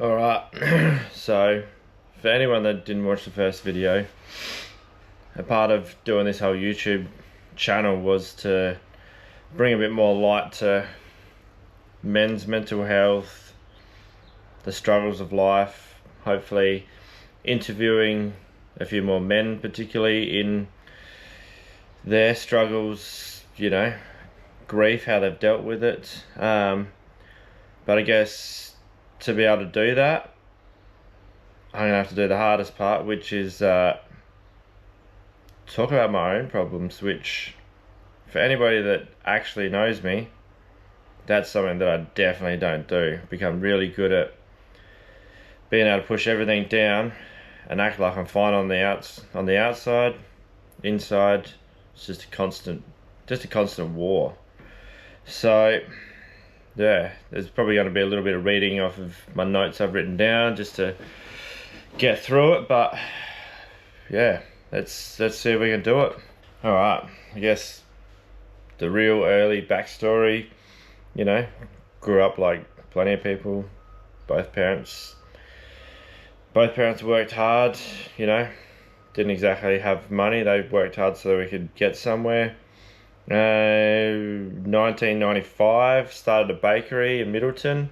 Alright, so for anyone that didn't watch the first video, a part of doing this whole YouTube channel was to bring a bit more light to men's mental health, the struggles of life, hopefully interviewing a few more men, particularly in their struggles, grief, how they've dealt with it. But I guess to be able to do that, I'm going to have to do the hardest part, which is talk about my own problems, which for anybody that actually knows me, that's something that I definitely don't do. Become really good at being able to push everything down and act like I'm fine on the outside. Inside, it's just a constant war. So yeah, there's probably going to be a little bit of reading off of my notes I've written down just to get through it, but yeah, let's see if we can do it. All right, I guess the real early backstory, grew up like plenty of people. Both parents worked hard, didn't exactly have money. They worked hard so that we could get somewhere. 1995, started a bakery in Middleton.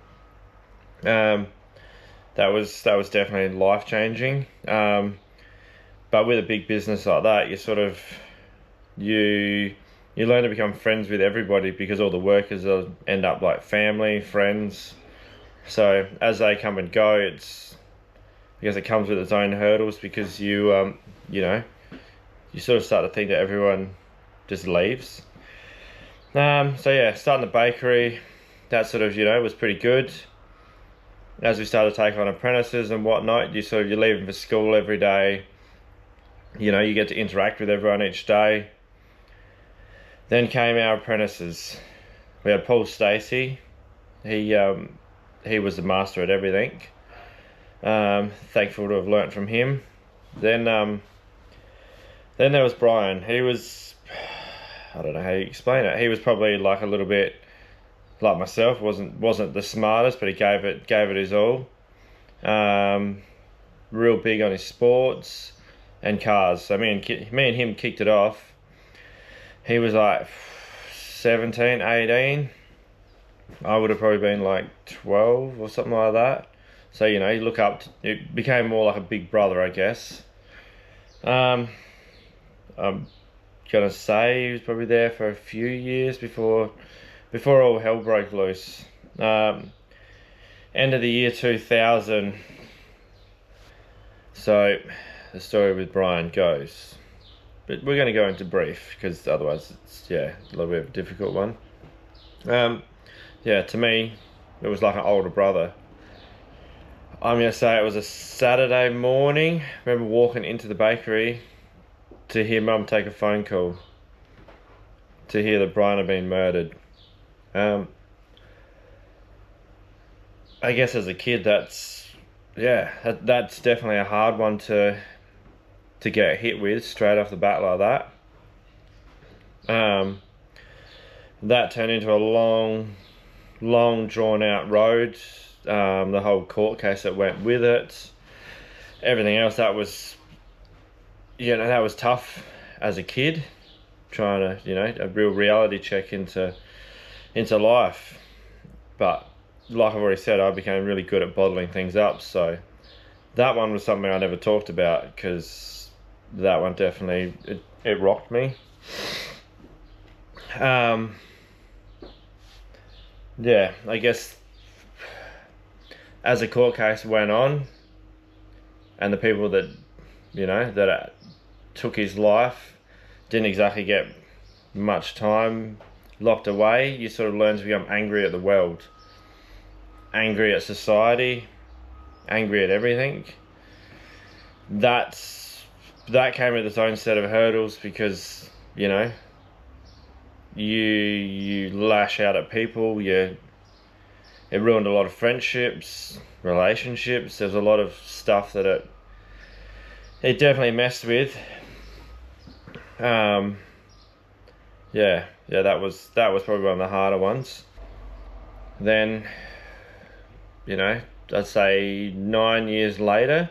That was definitely life-changing. But with a big business like that, you learn to become friends with everybody, because all the workers end up like family, friends. So as they come and go, I guess it comes with its own hurdles, because you sort of start to think that everyone just leaves. So yeah, starting the bakery, that was pretty good. As we started to take on apprentices and whatnot, you're leaving for school every day. You get to interact with everyone each day. Then came our apprentices. We had Paul Stacey. He was the master at everything. Thankful to have learnt from him. Then there was Brian. He was, I don't know how you explain it. He was probably like a little bit like myself. wasn't the smartest, but he gave it his all. Real big on his sports and cars. So me and him kicked it off. He was like 17, 18. I would have probably been like 12 or something like that. So you look up to, it became more like a big brother, I guess. I'm gonna say he was probably there for a few years before all hell broke loose. End of the year 2000. So the story with Brian goes, but we're going to go into brief, because otherwise it's a little bit of a difficult one. To me, it was like an older brother. I'm going to say it was a Saturday morning. I remember walking into the bakery to hear Mum take a phone call to hear that Brian had been murdered. I guess as a kid, that's definitely a hard one to get hit with straight off the bat like that. That turned into a long drawn out road. The whole court case that went with it, everything else, that was tough as a kid, trying to, a real reality check into life. But like I've already said, I became really good at bottling things up. So that one was something I never talked about, because that one definitely, it rocked me. I guess as the court case went on, and the people that took his life didn't exactly get much time locked away, you sort of learn to become angry at the world, angry at society, angry at everything. That came with its own set of hurdles, because you lash out at people. It ruined a lot of friendships, relationships. There's a lot of stuff that it definitely messed with. That was probably one of the harder ones. Then, I'd say 9 years later,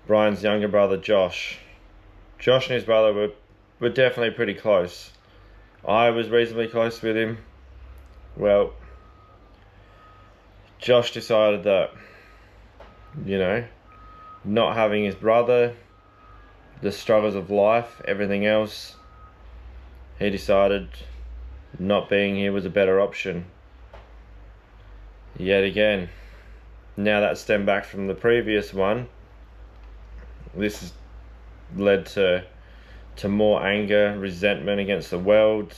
Brian's younger brother Josh. Josh and his brother were definitely pretty close. I was reasonably close with him. Well, Josh decided that, you know, not having his brother, the struggles of life, everything else, he decided not being here was a better option. Yet again, now that stemmed back from the previous one, this has led to more anger, resentment against the world,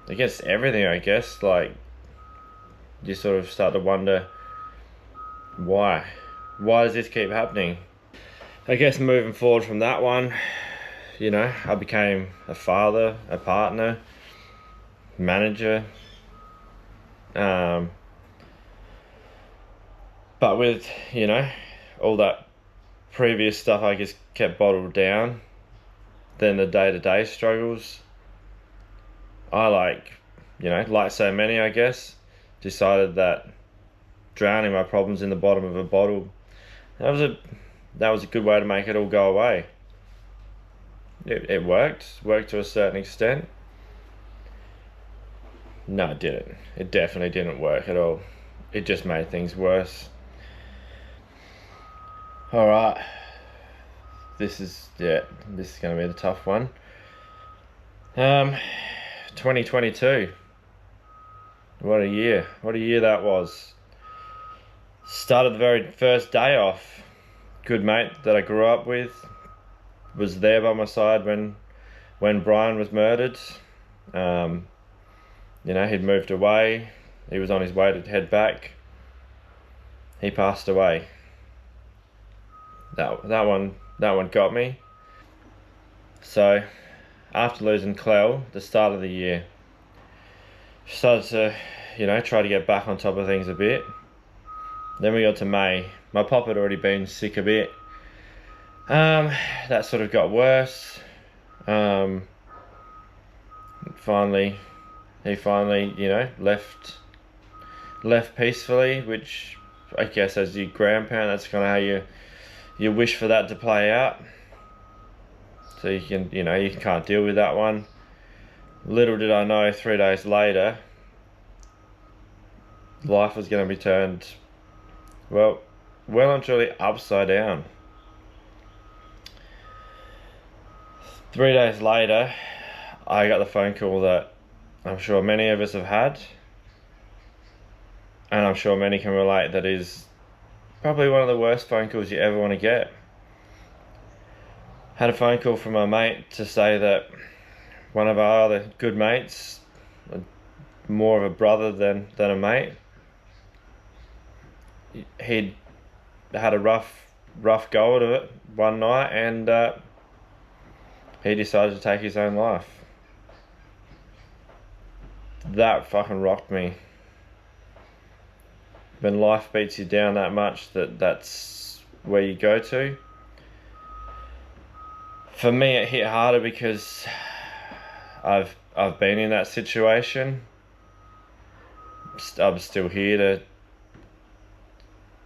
against everything, I guess. Like, you sort of start to wonder, why does this keep happening? I guess moving forward from that one, you know, I became a father, a partner, manager, but with, you know, all that previous stuff I just kept bottled down, then the day-to-day struggles, I, like so many, I guess, decided that drowning my problems in the bottom of a bottle, that was a good way to make it all go away. It worked to a certain extent. No, it didn't. It definitely didn't work at all. It just made things worse. Alright. This is going to be the tough one. 2022. What a year that was. Started the very first day off. Good mate that I grew up with was there by my side when Brian was murdered. You know, he'd moved away. He was on his way to head back. He passed away. That one got me. So, after losing Clell, the start of the year, started to, you know, try to get back on top of things a bit. Then we got to May. My pop had already been sick a bit. That sort of got worse. He finally, you know, left peacefully, which I guess as your grandparent, that's kind of how you wish for that to play out. So you can't deal with that one. Little did I know, 3 days later, life was going to be turned, well and truly upside down. 3 days later, I got the phone call that I'm sure many of us have had, and I'm sure many can relate, that is probably one of the worst phone calls you ever want to get. Had a phone call from my mate to say that one of our other good mates, more of a brother than a mate, he'd had a rough go at it one night, and he decided to take his own life. That fucking rocked me. When life beats you down that much, that's where you go to. For me, it hit harder because I've been in that situation. I'm still here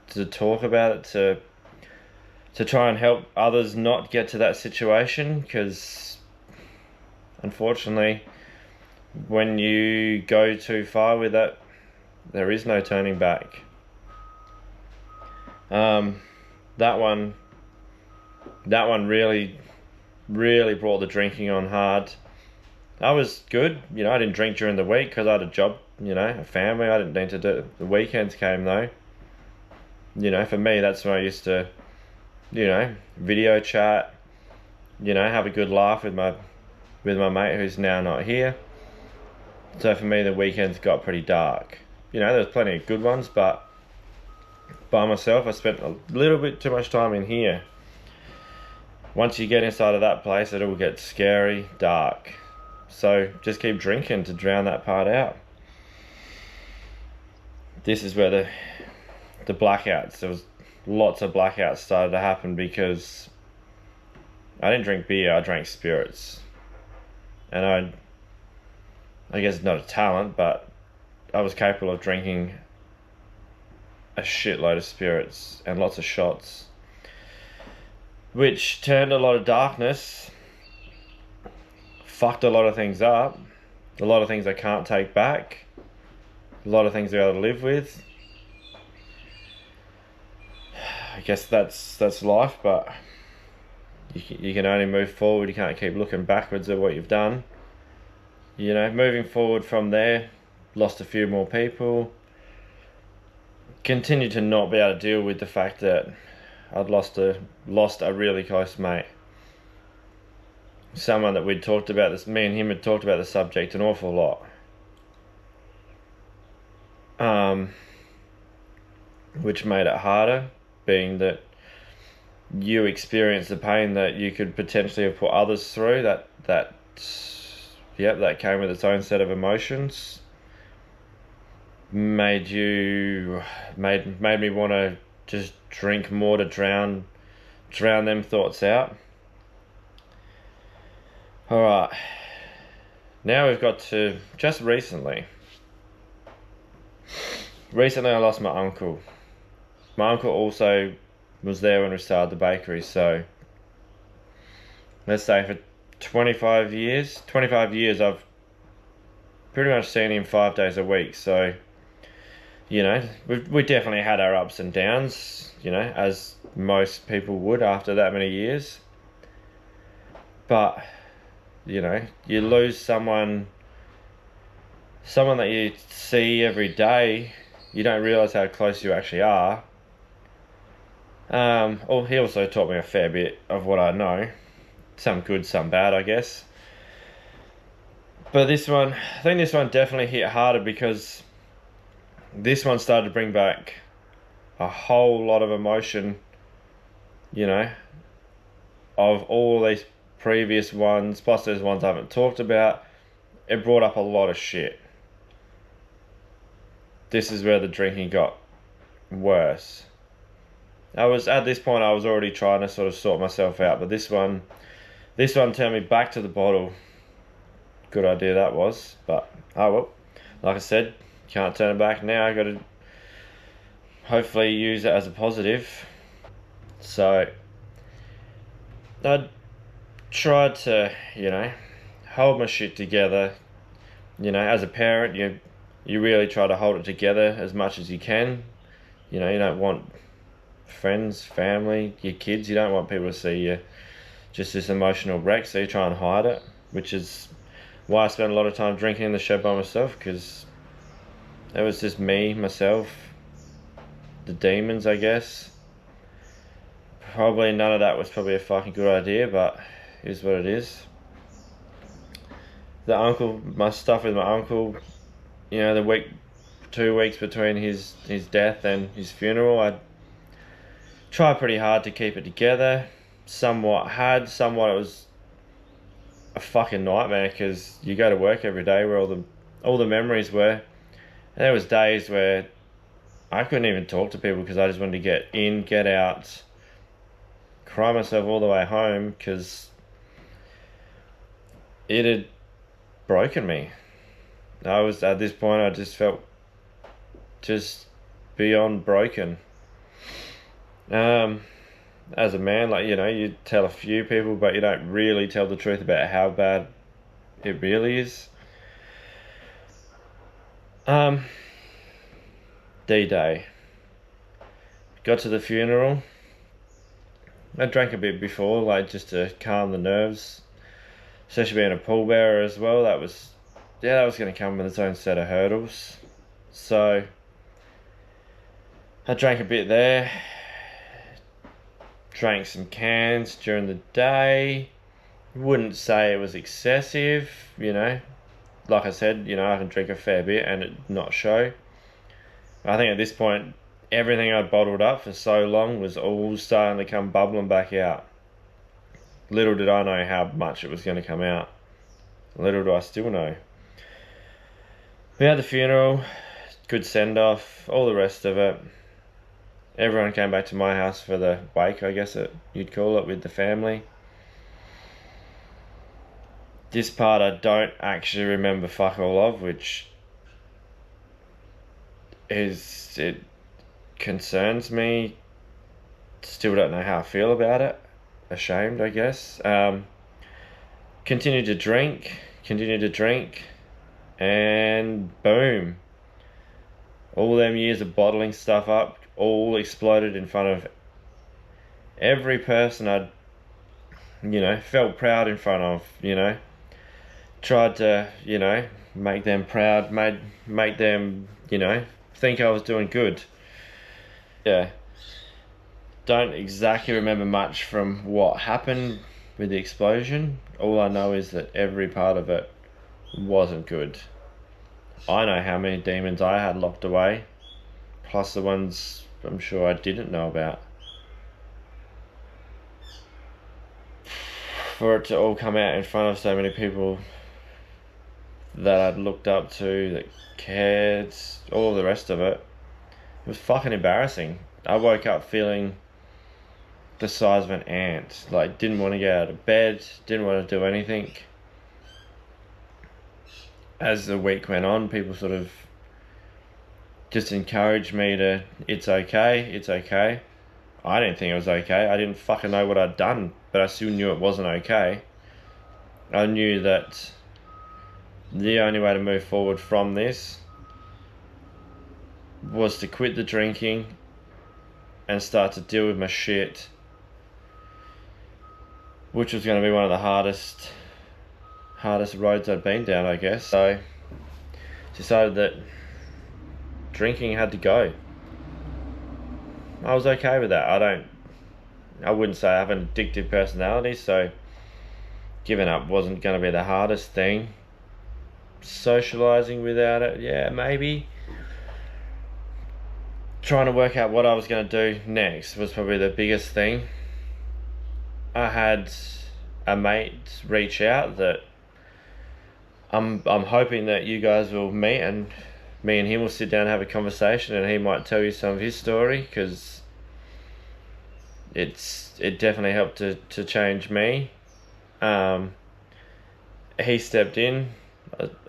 to talk about it, to try and help others not get to that situation, because unfortunately, when you go too far with that, there is no turning back. That one really brought the drinking on hard. I was good, you know, I didn't drink during the week because I had a job, you know, a family. I didn't need to do it. The weekends came though. You know, for me, that's when I used to, you know, video chat, you know, have a good laugh with my mate who's now not here. So for me, the weekends got pretty dark. You know, there was plenty of good ones, but by myself, I spent a little bit too much time in here. Once you get inside of that place, it all gets scary, dark. So just keep drinking to drown that part out. This is where the blackouts, there was lots of blackouts started to happen, because I didn't drink beer, I drank spirits. And I guess not a talent, but I was capable of drinking a shitload of spirits and lots of shots, which turned a lot of darkness, fucked a lot of things up, a lot of things I can't take back, a lot of things I gotta live with. I guess that's life, but you can only move forward. You can't keep looking backwards at what you've done. You know, moving forward from there, lost a few more people. Continued to not be able to deal with the fact that I'd lost a really close mate. Someone that we'd talked about this. Me and him had talked about the subject an awful lot. Which made it harder, being that you experience the pain that you could potentially have put others through. That came with its own set of emotions. Made me want to just drink more to drown them thoughts out. All right. Now we've got to just recently. Recently, I lost my uncle. My uncle also was there when we started the bakery, so let's say for 25 years I've pretty much seen him 5 days a week. So, you know, we definitely had our ups and downs, you know, as most people would after that many years. But, you know, you lose someone that you see every day, you don't realise how close you actually are. He also taught me a fair bit of what I know. Some good, some bad, I guess. But I think this one definitely hit harder because this one started to bring back a whole lot of emotion, you know, of all these previous ones, plus there's ones I haven't talked about. It brought up a lot of shit. This is where the drinking got worse. At this point I was already trying to sort of sort myself out, but this one turned me back to the bottle. Good idea that was, but oh well. Like I said, can't turn it back now. I got to hopefully use it as a positive. So I tried to, you know, hold my shit together. You know, as a parent, you really try to hold it together as much as you can. You know, you don't want friends, family, your kids, you don't want people to see you just this emotional wreck, so you try and hide it, which is why I spent a lot of time drinking in the shed by myself, because it was just me, myself, the demons, I guess. Probably none of that was probably a fucking good idea, but it is what it is. My stuff with my uncle, you know, 2 weeks between his death and his funeral, I tried pretty hard to keep it together. Somewhat it was a fucking nightmare, because you go to work every day where all the memories were. And there was days where I couldn't even talk to people because I just wanted to get in, get out, cry myself all the way home, because it had broken me. At this point, I just felt just beyond broken. As a man, like, you know, you tell a few people, but you don't really tell the truth about how bad it really is. D-Day. Got to the funeral. I drank a bit before, like, just to calm the nerves. Especially being a pallbearer as well, that was going to come with its own set of hurdles. So I drank a bit there. Drank some cans during the day. Wouldn't say it was excessive, you know. Like I said, you know, I can drink a fair bit and it not show. I think at this point, everything I'd bottled up for so long was all starting to come bubbling back out. Little did I know how much it was going to come out. Little do I still know. We had the funeral, good send-off, all the rest of it. Everyone came back to my house for the wake, I guess you'd call it, with the family. This part I don't actually remember fuck all of, which is, it concerns me. Still don't know how I feel about it. Ashamed, I guess. Continue to drink, and boom. All them years of bottling stuff up all exploded in front of every person I'd, felt proud in front of, tried to, make them proud, make them, think I was doing good. Yeah. Don't exactly remember much from what happened with the explosion. All I know is that every part of it wasn't good. I know how many demons I had locked away, plus the ones I'm sure I didn't know about. For it to all come out in front of so many people that I'd looked up to, that cared, all the rest of it, it was fucking embarrassing. I woke up feeling the size of an ant. Like, didn't want to get out of bed, didn't want to do anything. As the week went on, people sort of just encouraged me to, it's okay. I didn't think it was okay. I didn't fucking know what I'd done, but I still knew it wasn't okay. I knew that the only way to move forward from this was to quit the drinking and start to deal with my shit, which was going to be one of the hardest roads I'd been down, I guess. So decided that drinking had to go. I was okay with that. I wouldn't say I have an addictive personality, so giving up wasn't going to be the hardest thing. Socializing without it, yeah, maybe. Trying to work out what I was going to do next was probably the biggest thing. I had a mate reach out that I'm hoping that you guys will meet, and me and him will sit down and have a conversation, and he might tell you some of his story, because it definitely helped to change me. He stepped in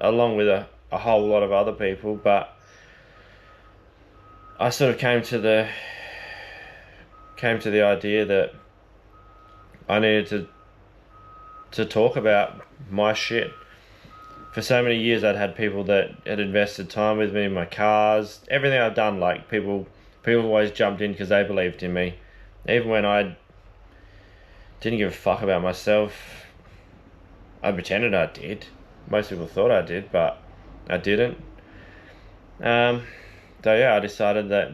along with a whole lot of other people, but I sort of came to the idea that I needed to talk about my shit. For so many years I'd had people that had invested time with me in my cars, everything I've done. Like, people always jumped in because they believed in me, even when I didn't give a fuck about myself. I pretended I did. Most people thought I did, but I didn't. So yeah, I decided that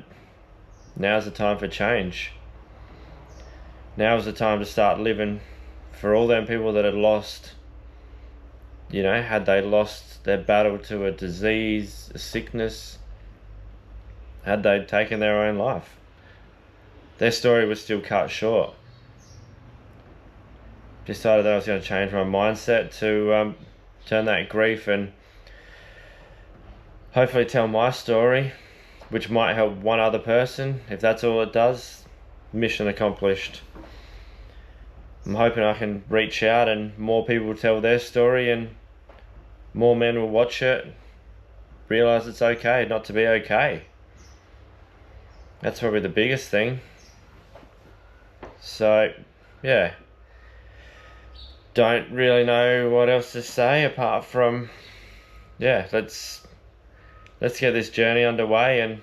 now's the time for change. Now's the time to start living for all them people that had lost, had they lost their battle to a disease, a sickness, had they taken their own life. Their story was still cut short. Decided that I was going to change my mindset to turn that grief and hopefully tell my story, which might help one other person. If that's all it does, mission accomplished. I'm hoping I can reach out and more people will tell their story, and more men will watch it, realise it's okay not to be okay. That's probably the biggest thing. So, yeah. Don't really know what else to say apart from, yeah, let's get this journey underway, and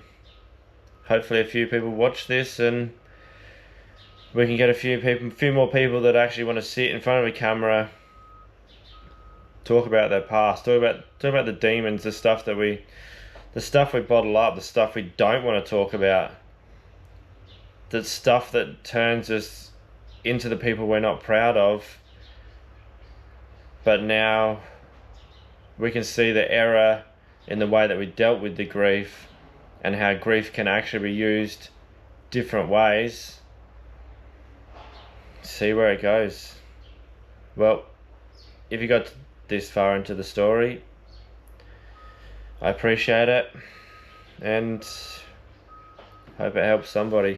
hopefully a few people watch this, and we can get a few more people that actually want to sit in front of a camera, talk about their past, talk about the demons, the stuff we bottle up, the stuff we don't want to talk about, the stuff that turns us into the people we're not proud of. But now we can see the error in the way that we dealt with the grief, and how grief can actually be used different ways. See where it goes. Well, if you got this far into the story, I appreciate it, and hope it helps somebody.